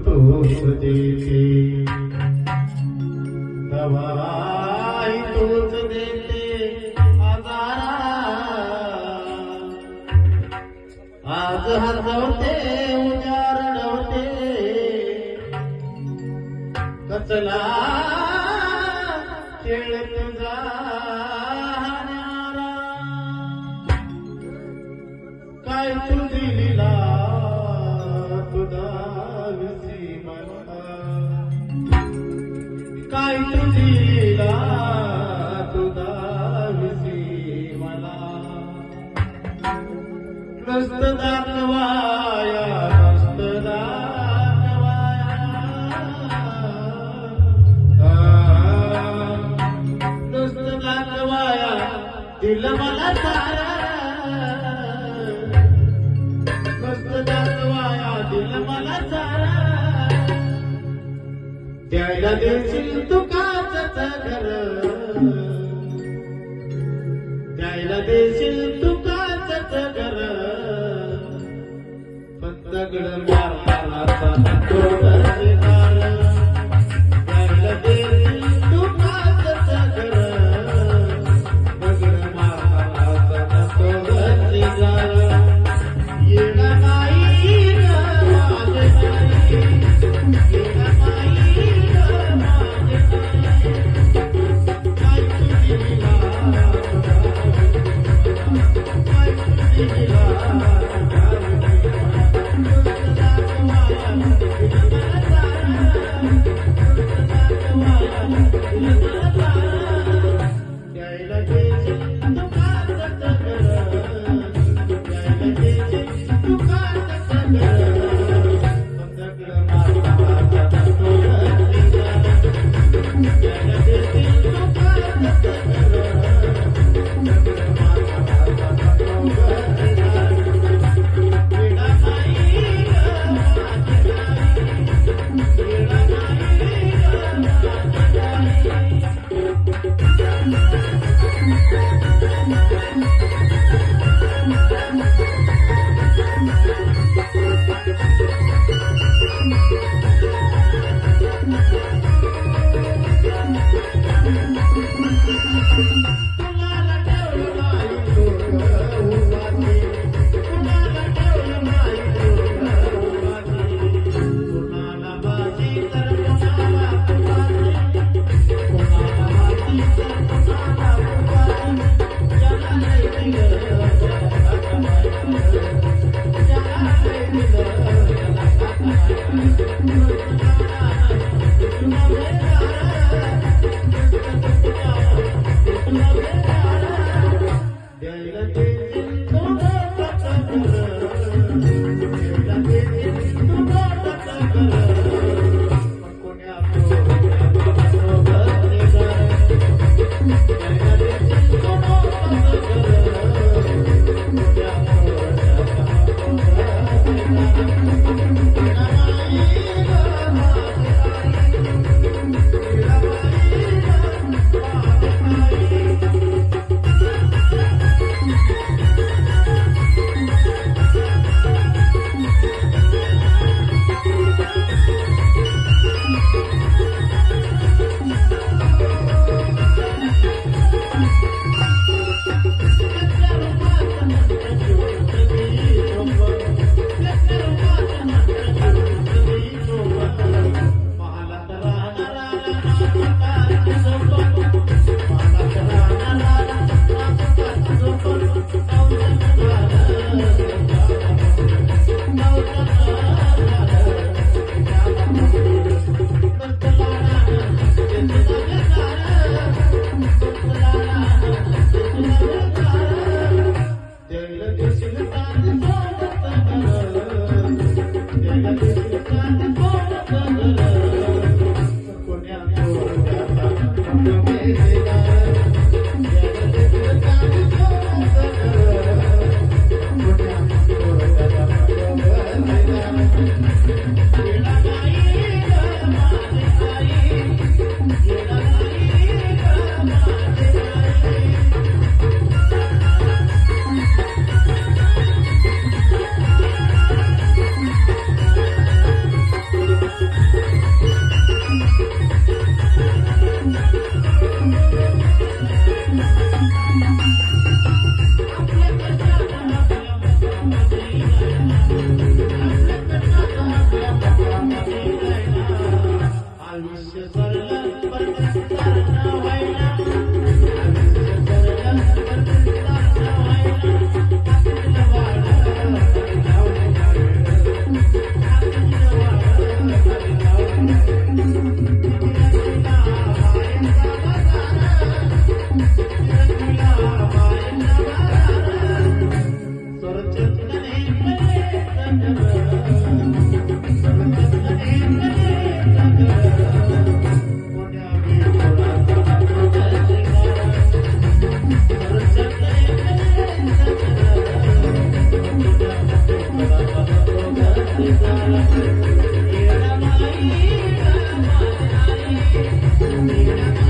तूच देते दवाई तूच देते आजारा आज हरवते उद्या रडवते कसला खेळ तुझा न्यारा काय तुझी लीला तुझा विसी मला काय तुझी लीला तुझा विसी मला नसत दाखवाया नसत दाखवाया नसत दाखवाया दिल मला सारा नसत दाखवाया दिल मला सारा द्यायला देशील तुकाच घर द्यायला देशील तुकाच घर दगड मारताना तो दर्शेदार द्यायला देशील तुकाच घर दगड मारताना तो दर्शेदार येणं नाही ग माझे नाही येणं नाही ग माझे काय तुझी लीला काय तुझी लीला मेल्या